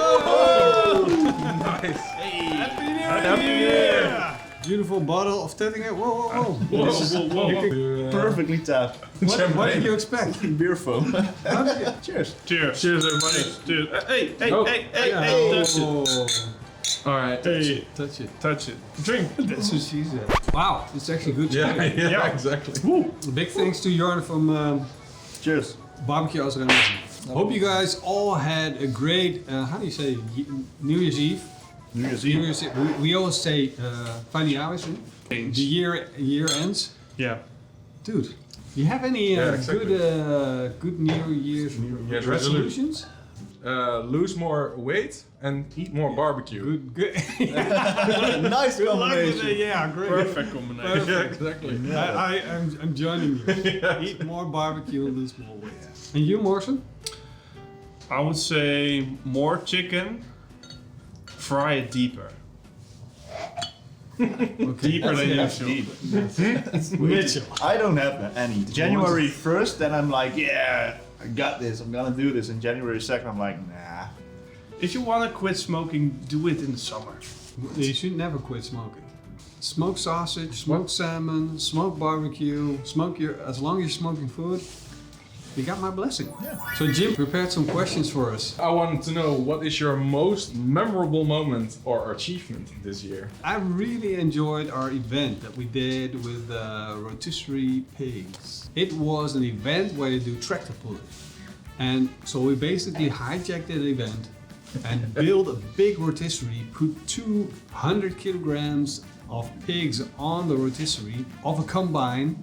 Whoa! Nice. Hey. Happy New Year! Beautiful bottle of Tettinger. Whoa, whoa, Whoa. Perfectly tapped. What did you expect? Beer foam. Cheers. Cheers. Cheers, everybody. Cheers. Hey, Oh. hey, touch it. Alright. Hey, Touch it. touch it. Drink. That's what she said. Wow, it's actually good. Yeah, exactly. Woo. Big thanks to Jorn from Cheers. Barbecue als Hope you guys all had a great, how do you say, New Year's Eve? New Year's New Eve. Year's Eve. We always say, fijne jaarwisseling. The year ends. Yeah. Dude, do you have any exactly. good New Year's Year's resolutions? Lose more weight and eat more barbecue. Good. Nice combination. Yeah, great. Perfect combination. Yeah, exactly. I'm joining you. Eat more barbecue and lose more weight. And you, Morrison? I would say more chicken, fry it deeper. Okay. Deeper than That's usual. Mitchell. I don't have any. January 1st, then I'm like, yeah, I got this. I'm gonna do this. And January 2nd, I'm like, nah. If you want to quit smoking, do it in the summer. You should never quit smoking. Smoke sausage, smoke salmon, smoke barbecue, as long as you're smoking food, you got my blessing. Yeah. So Jim prepared some questions for us. I wanted to know, what is your most memorable moment or achievement this year? I really enjoyed our event that we did with rotisserie pigs. It was an event where you do tractor pulling. And so we basically hijacked that event and built a big rotisserie, put 200 kilograms of pigs on the rotisserie of a combine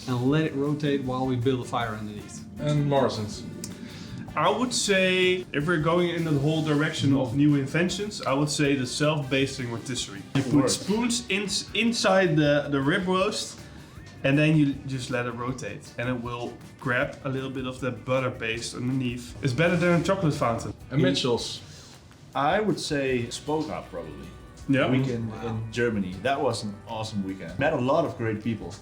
and let it rotate while we build a fire underneath. And Morrison's. I would say, if we're going in the whole direction of new inventions, I would say the self-basting rotisserie. You put spoons inside the rib roast, and then you just let it rotate, and it will grab a little bit of that butter paste underneath. It's better than a chocolate fountain. And Mitchell's. I would say spoga probably. Yeah. Weekend in Germany. That was an awesome weekend. Met a lot of great people.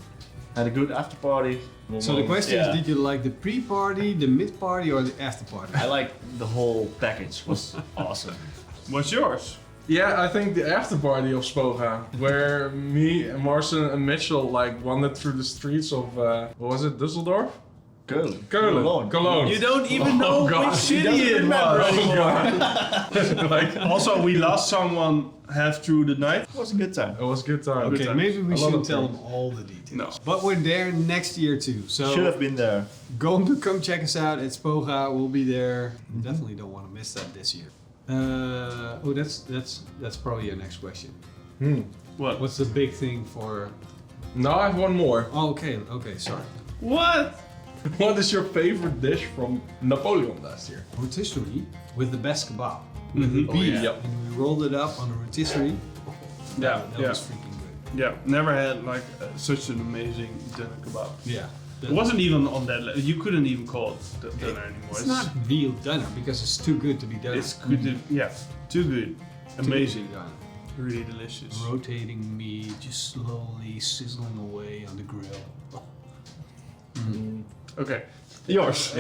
Had a good after party. So the question Yeah. is, did you like the pre-party, the mid-party, or the after-party? I like the whole package. Was awesome. What's yours? Yeah, I think the after party of Spoga, where me and Morrison and Mitchell like wandered through the streets of, what was it, Düsseldorf? Cologne. Cologne. You don't even know God. which city it was. Like, Also, we lost someone half through the night. It was a good time. it was a good time. Okay, time. maybe we A lot shouldn't of tell things. them all the details. No. But we're there next year too. So Should have been there. come check us out at Spoga. We'll be there. You definitely don't want to miss that this year. That's probably your next question. What? What's the big thing for? Now I have one more. Oh, okay, sorry. What? What is your favorite dish from Napoleon last year? Rotisserie with the best kebab. With the Oh, beef. yeah. And we rolled it up on a rotisserie. Yeah, That yeah. was freaking good. Yeah, never had like such an amazing dinner kebab. Yeah. It wasn't even on that level. You couldn't even call it the dinner anymore. It's not real dinner because it's too good to be dinner. It's good. Yeah, too good. Too Amazing. good to be done. Really delicious. Rotating meat, just slowly sizzling away on the grill. Okay, yours.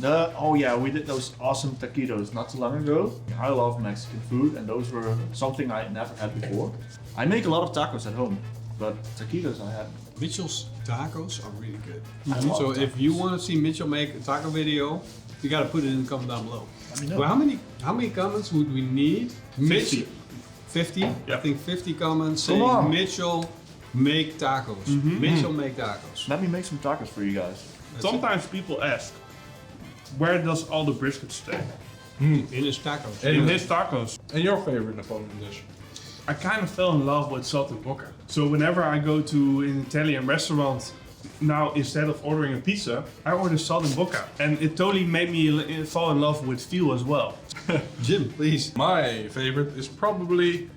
Oh yeah, we did those awesome taquitos not too long ago. I love Mexican food, and those were something I never had before. I make a lot of tacos at home, but taquitos I haven't. Mitchell's tacos are really good. I love So if tacos. you want to see Mitchell make a taco video, you gotta put it in the comment down below. Let me know. Well, how many comments would we need? 50. 50? Yeah. I think 50 comments Come saying on. Mitchell make tacos. Mitchell make tacos. Let me make some tacos for you guys. That's Sometimes people ask, where does all the brisket stay? it. In his tacos. And- In his tacos. And your favorite Napoleon dish? I kind of fell in love with saltimbocca. So whenever I go to an Italian restaurant, now instead of ordering a pizza, I order saltimbocca. And it totally made me fall in love with veal as well. Jim, please. My favorite is probably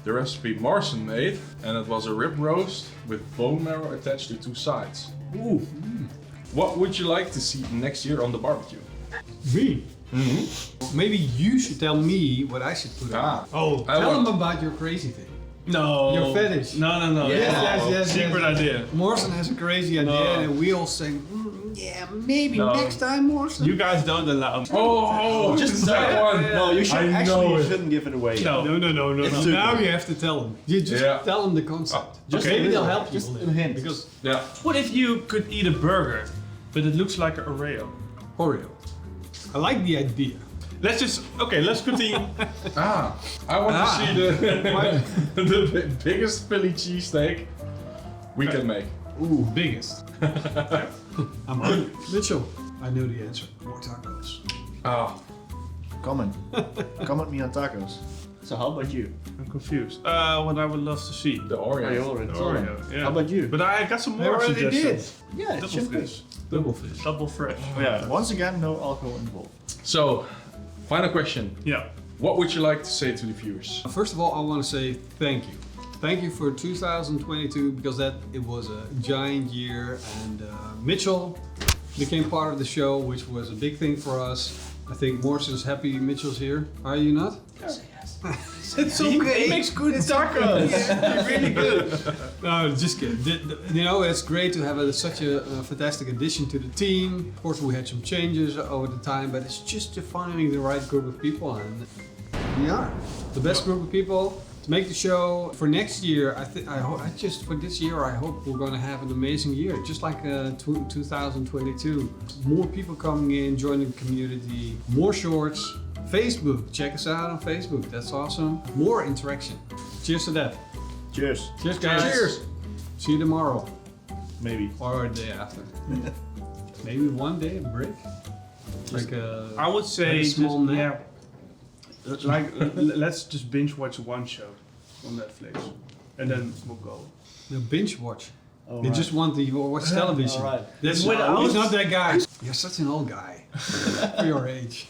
the recipe Morrison made, and it was a rib roast with bone marrow attached to two sides. Ooh. What would you like to see next year on the barbecue? Me? Maybe you should tell me what I should put on. Oh, I tell want- them about your crazy thing. No. Your fetish. No. Yes, yes, yes, Secret yes. idea. Morrison has a crazy idea No. and we all say, Yeah, maybe No. next time, Morrison. You guys don't allow me. Oh, just that one. No, you should I know actually it. shouldn't give it away. No. No. It's too Now good. you have to tell them. You just tell them the concept. Just Okay. Maybe they'll help you. Just a hint. Because Yeah. What if you could eat a burger, but it looks like an Oreo? Oreo. I like the idea. Let's continue. I want to see the biggest Philly cheesesteak we can make. Ooh, biggest. I'm hungry. Mitchell, I know the answer. More tacos. Oh, Comment me on tacos. So how about you? I'm confused. What I would love to see. the Oreo. Oh, you already told me. Oreo, yeah. How about you? But I got some I more already suggestions. Yeah, Double chicken fish. Double fish. Double fresh. Oh, yeah, once again, no alcohol involved. So, final question. Yeah. What would you like to say to the viewers? First of all, I want to say thank you. Thank you for 2022 because it was a giant year, and Mitchell became part of the show, which was a big thing for us. I think Morrison's happy Mitchell's here. Are you not? Yes. It's okay. He makes good tacos. Really good. No, just kidding. You know, it's great to have such a fantastic addition to the team. Of course, we had some changes over the time, but it's just finding the right group of people, and we are the best group of people to make the show for next year. For this year, I hope we're going to have an amazing year, just like 2022. More people coming in, joining the community, more shorts. Facebook, check us out on Facebook. That's awesome. More interaction. Cheers to that. Cheers. Cheers, guys. Cheers. See you tomorrow. Maybe. Or a day after. Maybe one day a break. Like I would say Like a small just, nap. let's just binge watch one show on Netflix, and then we'll go. binge watch. All They right. just want to watch television. All right. That's Without- he's not that guy. You're such an old guy for your age.